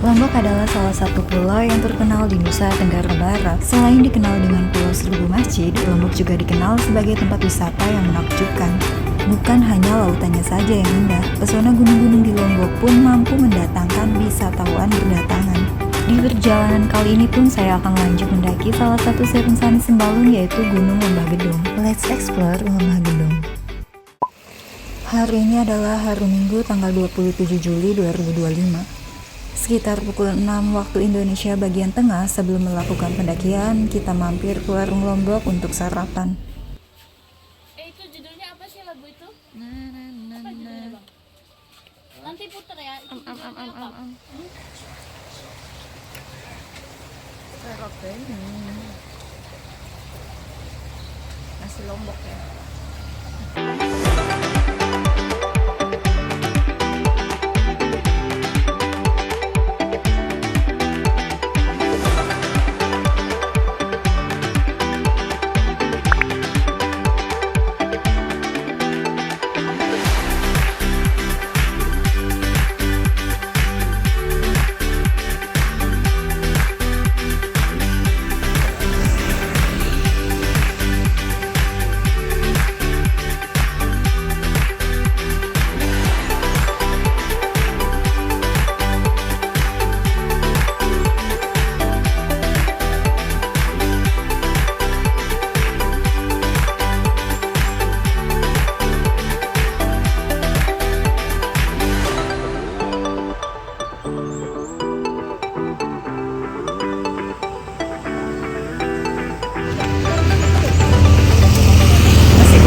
Lombok adalah salah satu pulau yang terkenal di Nusa Tenggara Barat. Selain dikenal dengan Pulau Seribu Masjid, Lombok juga dikenal sebagai tempat wisata yang menakjubkan. Bukan hanya lautannya saja yang indah, pesona gunung-gunung di Lombok pun mampu mendatangkan wisatawan berdatangan. Di perjalanan kali ini pun saya akan lanjut mendaki salah satu Seven Summit Sembalun, yaitu Gunung Lembah Gedong. Let's explore Lembah Gedong. Hari ini adalah hari Minggu tanggal 27 Juli 2025. Sekitar pukul 6 waktu Indonesia bagian tengah, sebelum melakukan pendakian, kita mampir ke warung Lombok untuk sarapan. Itu judulnya apa sih lagu itu? Apa judulnya, Bang? Nanti puter ya. Itu judulnya apa? Nasi Lombok ya.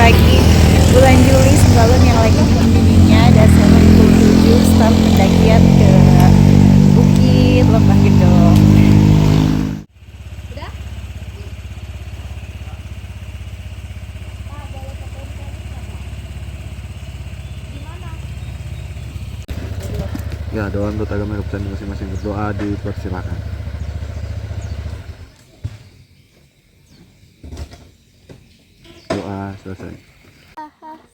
Pagi bulan Juli, Sembalun yang lagi dingin-dinginnya, dan saya menuju start pendakian ke Bukit Lembah Gedong. Udah? Ya, doa untuk agama kepercayaan masing-masing, berdoa dipersilakan. Doa selesai.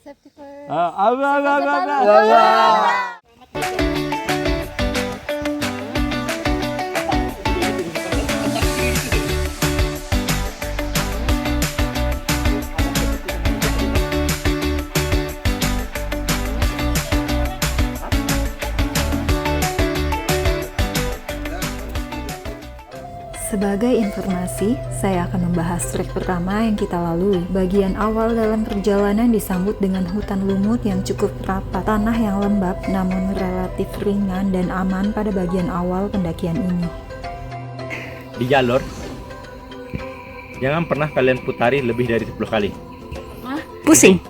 Safety first. Sebagai informasi, saya akan membahas trek pertama yang kita lalui. Bagian awal dalam perjalanan disambut dengan hutan lumut yang cukup rapat, tanah yang lembab namun relatif ringan dan aman pada bagian awal pendakian ini. Di jalur, jangan pernah kalian putari lebih dari 10 kali. Pusing.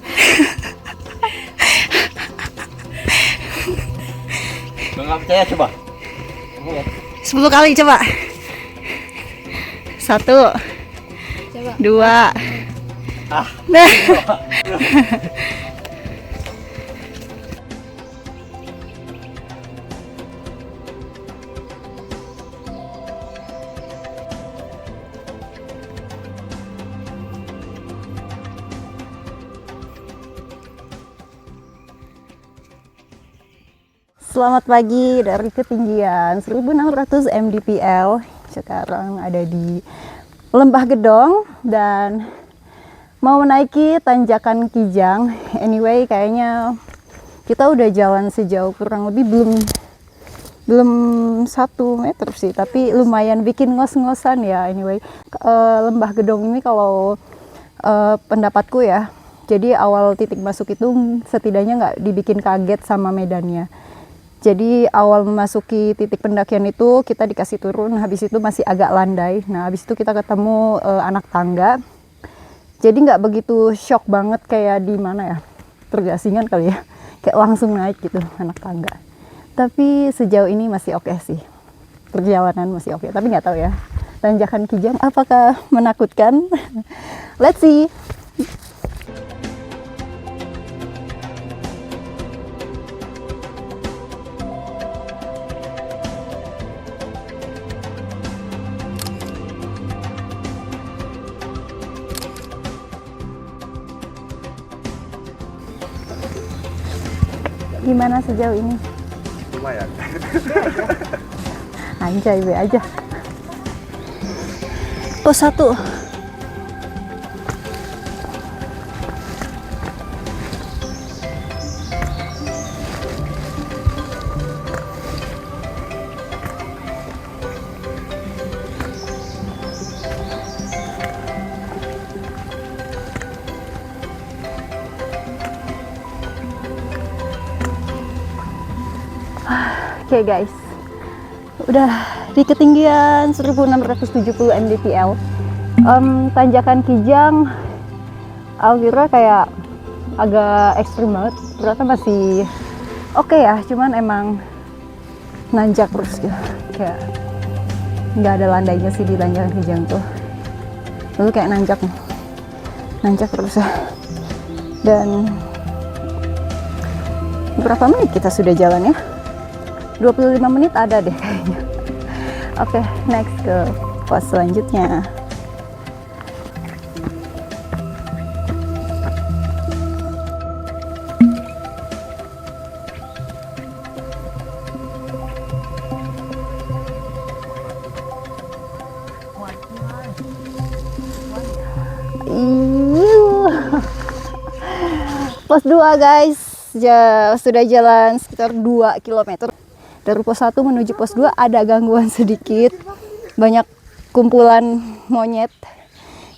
Nggak percaya, coba. 10 kali coba. 1, 2. Nah. Selamat pagi dari ketinggian 1600 mdpl. Sekarang ada di Lembah Gedong dan mau menaiki tanjakan Kijang. Anyway, kayaknya kita udah jalan sejauh kurang lebih belum 1 meter sih, tapi lumayan bikin ngos-ngosan ya. Anyway, Lembah Gedong ini kalau pendapatku ya, jadi awal titik masuk itu setidaknya nggak dibikin kaget sama medannya. Jadi awal memasuki titik pendakian itu kita dikasih turun, habis itu masih agak landai. Nah, habis itu kita ketemu anak tangga. Jadi nggak begitu shock banget kayak di mana ya, Tergasingan kali ya, kayak langsung naik gitu anak tangga. Tapi sejauh ini masih oke sih, perjalanan masih oke. Tapi nggak tahu ya, tanjakan Kijang apakah menakutkan? Let's see. Gimana sejauh ini? Lumayan. Anjay, be aja. Pos 1. Oke guys, udah di ketinggian 1670 mdpl. Tanjakan Kijang aku kira kayak agak ekstrim banget, ternyata masih oke ya, cuman emang nanjak terus gitu, kayak nggak ada landainya sih di tanjakan Kijang tuh, lalu kayak nanjak terus ya. Dan berapa menit kita sudah jalan ya? 25 menit ada deh kayaknya. Oke, next ke pos selanjutnya. Pos 2 guys, sudah jalan sekitar 2 km. Dari pos 1 menuju pos 2 ada gangguan sedikit, banyak kumpulan monyet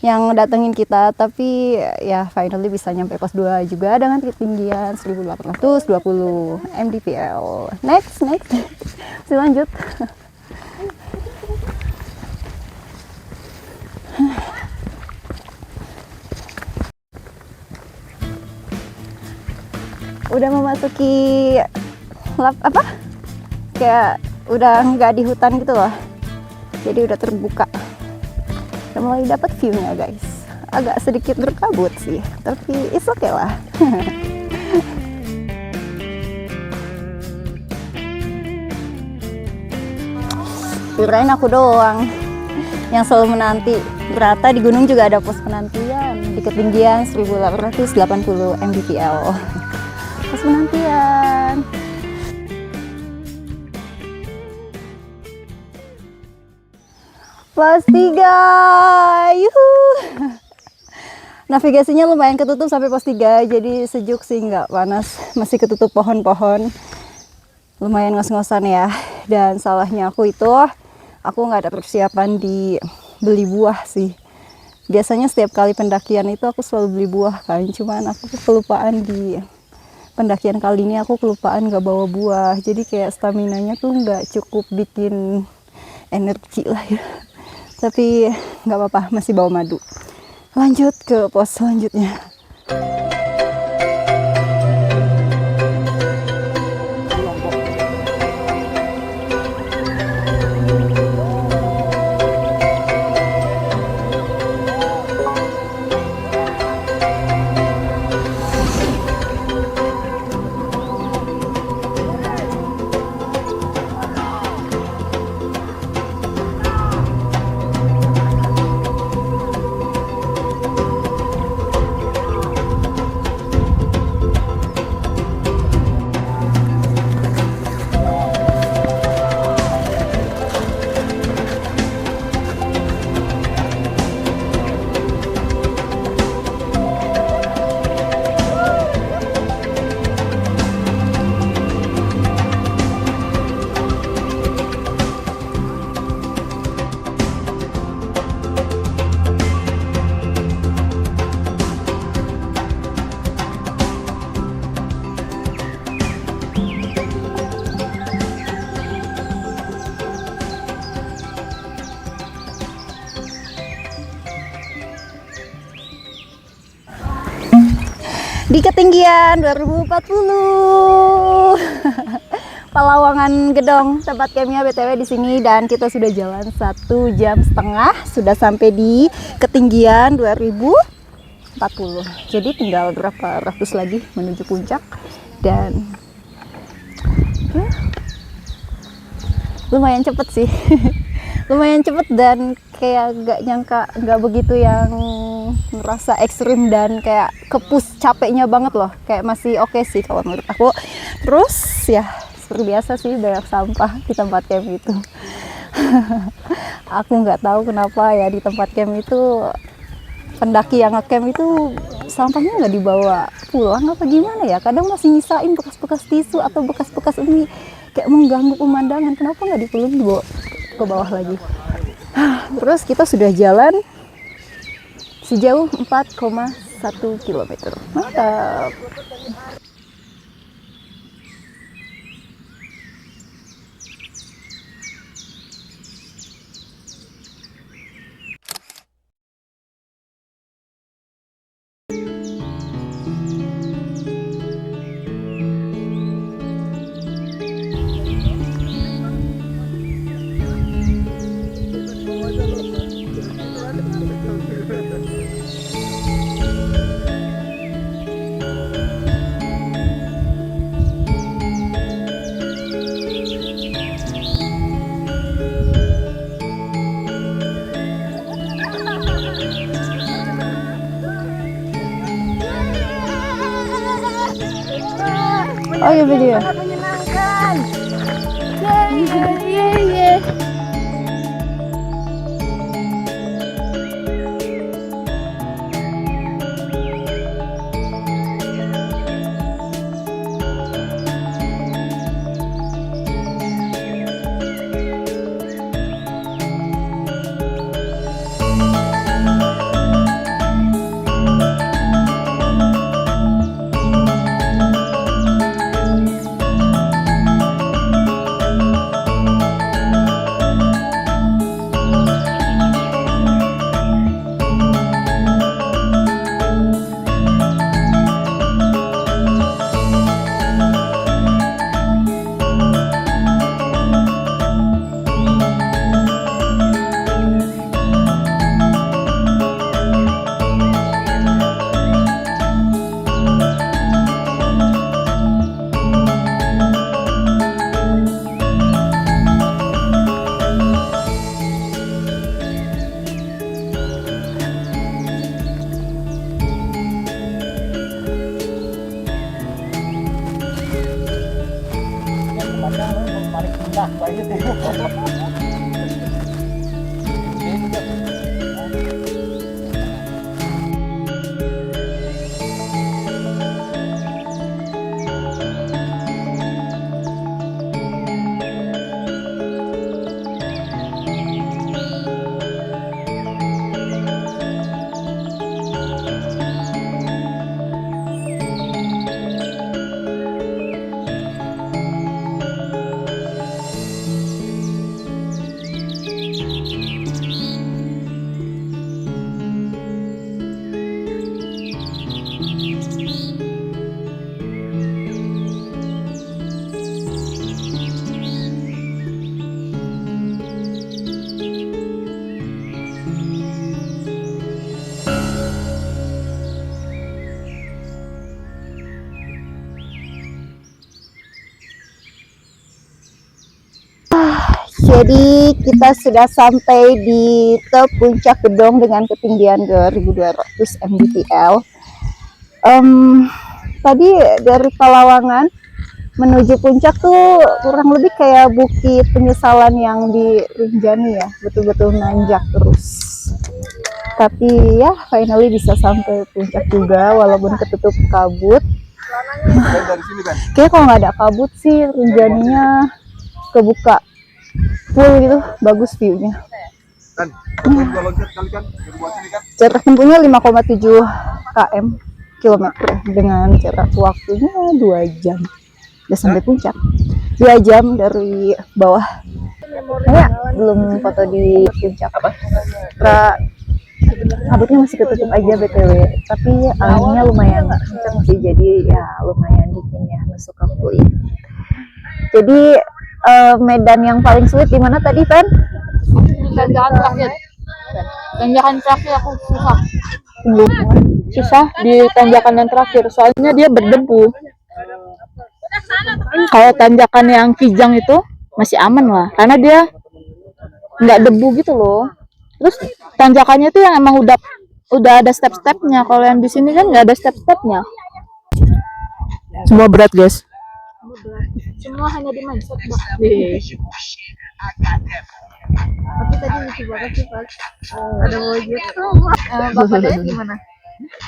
yang datengin kita, tapi ya finally bisa nyampe pos 2 juga dengan ketinggian 1820 mdpl. Next masih lanjut. Udah memasuki kayak udah nggak di hutan gitu loh, jadi udah terbuka, udah mulai dapat view-nya guys. Agak sedikit berkabut sih, tapi it's okay lah. Kirain aku doang yang selalu menanti, ternyata di gunung juga ada pos penantian di ketinggian 1880 mdpl. Pos penantian. Pos 3, yuhu. Navigasinya lumayan ketutup sampai pos 3, jadi sejuk sih, nggak panas, masih ketutup pohon-pohon, lumayan ngos-ngosan ya. Dan salahnya aku nggak ada persiapan di beli buah sih. Biasanya setiap kali pendakian itu aku selalu beli buah kan, cuman aku kelupaan di pendakian kali ini, aku kelupaan nggak bawa buah, jadi kayak stamina-nya tuh nggak cukup bikin energi lah ya. Tapi nggak apa-apa, masih bawa madu. Lanjut ke pos selanjutnya. Di ketinggian 2040 Palawangan Gedong tempat campnya BTW di sini, dan kita sudah jalan 1,5 jam, sudah sampai di ketinggian 2040. Jadi tinggal berapa ratus lagi menuju puncak, dan ya, lumayan cepet sih. Lumayan cepet, dan kayak gak nyangka, gak begitu yang merasa ekstrim dan kayak kepus capeknya banget loh, kayak masih oke sih kalau menurut aku. Terus ya seperti biasa sih, banyak sampah di tempat camp itu. Aku nggak tahu kenapa ya di tempat camp itu pendaki yang ngecamp itu sampahnya nggak dibawa pulang apa gimana ya, kadang masih nyisain bekas-bekas tisu atau bekas-bekas ini kayak mengganggu pemandangan. Kenapa nggak dipeluk dibawa ke bawah lagi. Terus kita sudah jalan sejauh 4,1 km. Mantap. Oh iya video. Menyenangkan. Ye. Jadi kita sudah sampai di puncak gedong dengan ketinggian 2200 mdpl. Tadi dari Palawangan menuju puncak tuh kurang lebih kayak Bukit Penyesalan yang di Rinjani ya, betul-betul nanjak terus. Tapi ya finally bisa sampai puncak juga walaupun ketutup kabut. Kayak kalau nggak ada kabut sih Rinjaninya kebuka full gitu, bagus view-nya. Jarak tempuhnya 5,7 km dengan jarak waktunya 2 jam. Udah sampai puncak. 2 jam dari bawah. Saya belum foto di puncak. Kabutnya masih ketutup aja BTW, tapi anginnya lumayan kencang sih, jadi ya lumayan dingin ya, masuk ke kulit. Jadi medan yang paling sulit di mana tadi, Fen? Tanjakan terakhir. Tanjakan terakhir aku Susah di tanjakan yang terakhir, soalnya dia berdebu. Kalau tanjakan yang Kijang itu masih aman lah, karena dia nggak debu gitu loh. Terus tanjakannya itu yang emang udah ada step-stepnya. Kalau yang di sini kan nggak ada step-stepnya. Semua berat, guys. Semua hanya di mindset, Tapi tadi lucu banget sih pas ada monyet. Bapak Dayat gimana?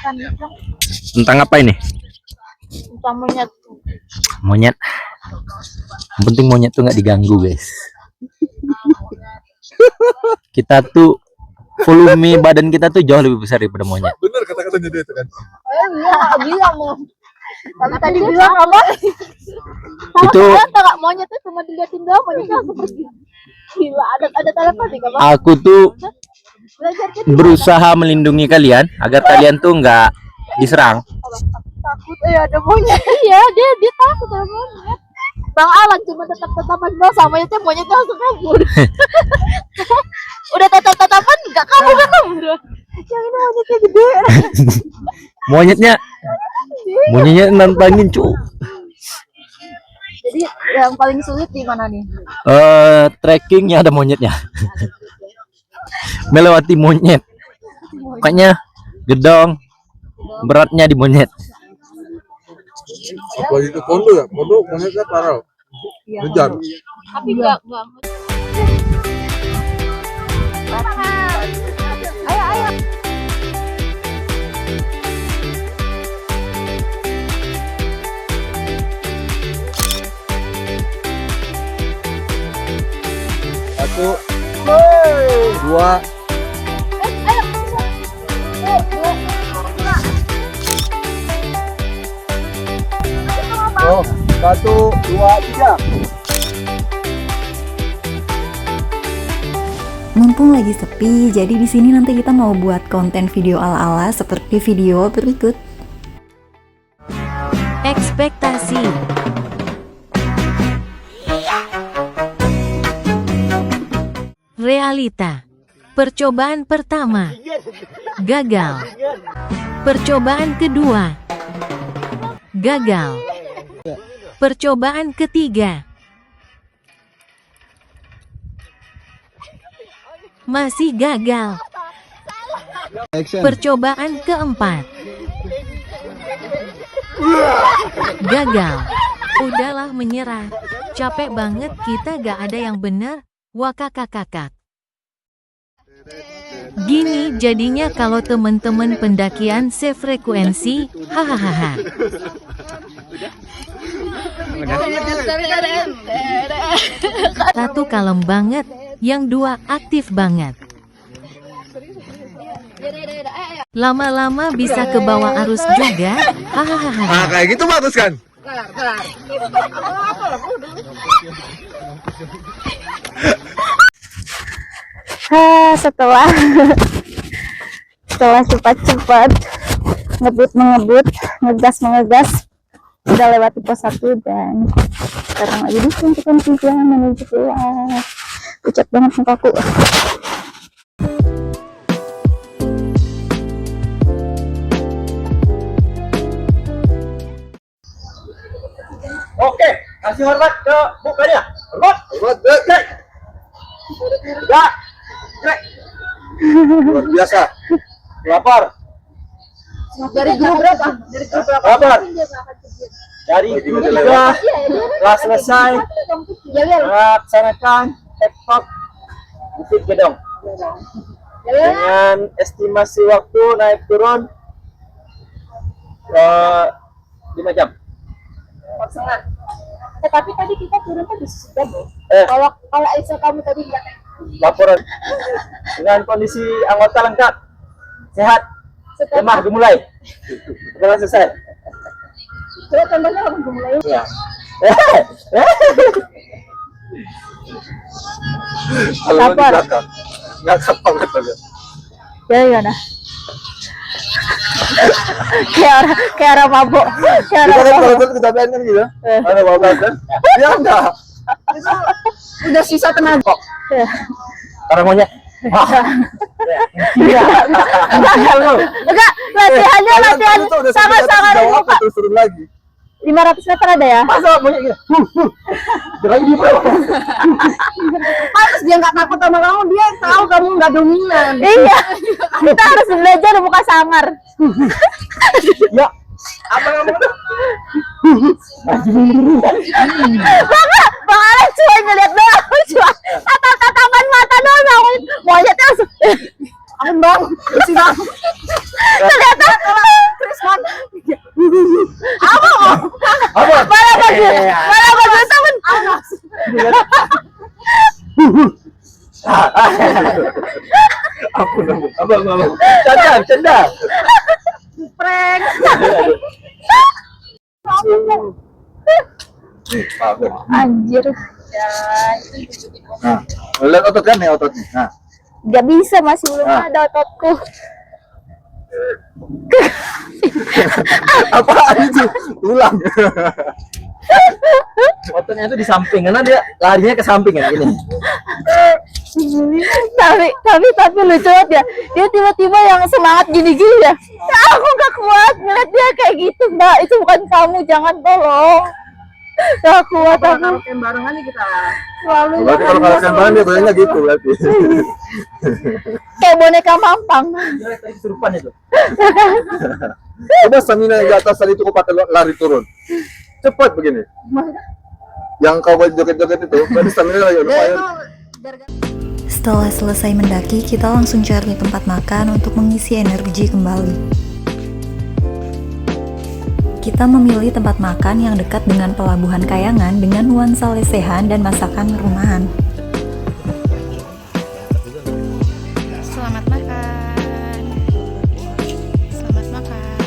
Kan Tentang apa ini? tentang monyet. Monyet. Yang penting monyet tuh nggak diganggu, guys. Kita tuh volume badan kita tuh jauh lebih besar daripada monyet. Bener kata-katanya dia itu kan. Iya, bilang loh. Tapi tadi bilang apa? Itu Enggak monyetnya cuma diliatin doang, monyetnya langsung pergi. Gila, ada telepati kamu. aku tuh Belajar gitu. berusaha melindungi kalian agar kalian tuh nggak diserang. Takut ada monyet. Iya, dia takut sama monyet. Bang Alan cuma tetap-tetapan doang sama monyetnya langsung kabur. Udah tetap-tetapan enggak kabur kan? Yang ini monyetnya gede. Monyetnya nantangin, cu. Jadi yang paling sulit di mana nih? Trekkingnya ada monyetnya. Melewati monyet. Makanya gedong beratnya di monyet. Apalagi ke Kondo ya, Kondo monyetnya parah. Ngejar. Tapi enggak banget. Ayo. Satu, dua, oh, satu, dua, tiga. Mumpung lagi sepi, jadi di sini nanti kita mau buat konten video ala-ala seperti video berikut. Ekspektasi. Realita. Percobaan pertama gagal. Percobaan kedua gagal. Percobaan ketiga masih gagal. Percobaan keempat gagal. Udahlah, menyerah. Capek banget, kita gak ada yang bener. Wakakakakak. Gini jadinya kalau temen-temen pendakian sefrekuensi. Hahaha. Satu kalem banget, yang dua aktif banget. Lama-lama bisa ke bawah arus juga. Hahaha. Nah, kayak gitu bagus kan? Setelah cepat-cepat mengebut, ngegas, udah lewati pos 1 dan sekarang lagi disuntikan juga menuju pulang. Pucat banget mukaku. Oke, kasih hormat ke mukanya. Hormat. Ya. Luar biasa. Lapar. Dari grup berapa? Lapar. Dari grup 3 telah selesai melaksanakan evakuasi Bukit Gedong dengan estimasi waktu naik turun 5 jam. Tapi tadi kita turun kan sudah, Bro. Kalau Aisyah kamu tadi bilang Laporan dengan kondisi anggota lengkap, sehat, lemah dimulai. Sudah selesai. coba contohnya kamu mulai. Ya. Kalau di belakang, nggak gampang banget. Ya gimana? kayak orang mabuk. Kayak Kita orang kan mabuk. kalau kecapean kan gitu, ada babat kan? Ya enggak. Udah sisa tenaga. Orang monyet. Enggak, latihannya latihan sama-sama di muka. Terus turun lagi. 500 meter ada ya? Masa monyet gitu? Lagi di bawah. Harus dia nggak takut sama kamu, dia tahu kamu nggak dominan. Iya, kita harus belajar muka sangar. Ya. Apa kamu? Bang Alex cuma ngeliat doang, cuma tatapan mata doang, aku Ampun. Abang. Canda. Prank. Anjir. Nah, lihat otot kan nih ototnya. Nah, Gak bisa, masih belum ada ototku. apaan itu? Ulang. Ototnya itu di samping karena dia larinya ke samping kan gini. tapi lucu banget ya, dia tiba-tiba yang semangat gini-gini ya. Aku gak kuat ngeliat dia kayak gitu, Mbak. Itu bukan kamu, jangan, tolong. Gak kuat aku. barengan nih kita. Selalu Berarti kalau kalian bareng dia goyangnya gitu berarti. kayak boneka mampang. Kesurupan itu. Coba stamina yang di atas tadi itu kau pakai lari turun. Cepat begini. Yang kau buat joget-joget itu, berarti stamina lagi lumayan. Setelah selesai mendaki, kita langsung cari tempat makan untuk mengisi energi kembali. Kita memilih tempat makan yang dekat dengan Pelabuhan Kayangan dengan nuansa lesehan dan masakan rumahan. Selamat makan. Selamat makan.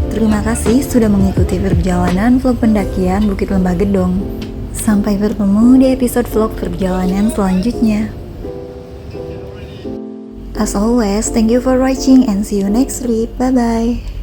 Terima kasih sudah mengikuti perjalanan vlog pendakian Bukit Lembah Gedong. Sampai bertemu di episode vlog perjalanan selanjutnya. As always, thank you for watching and see you next trip. Bye-bye.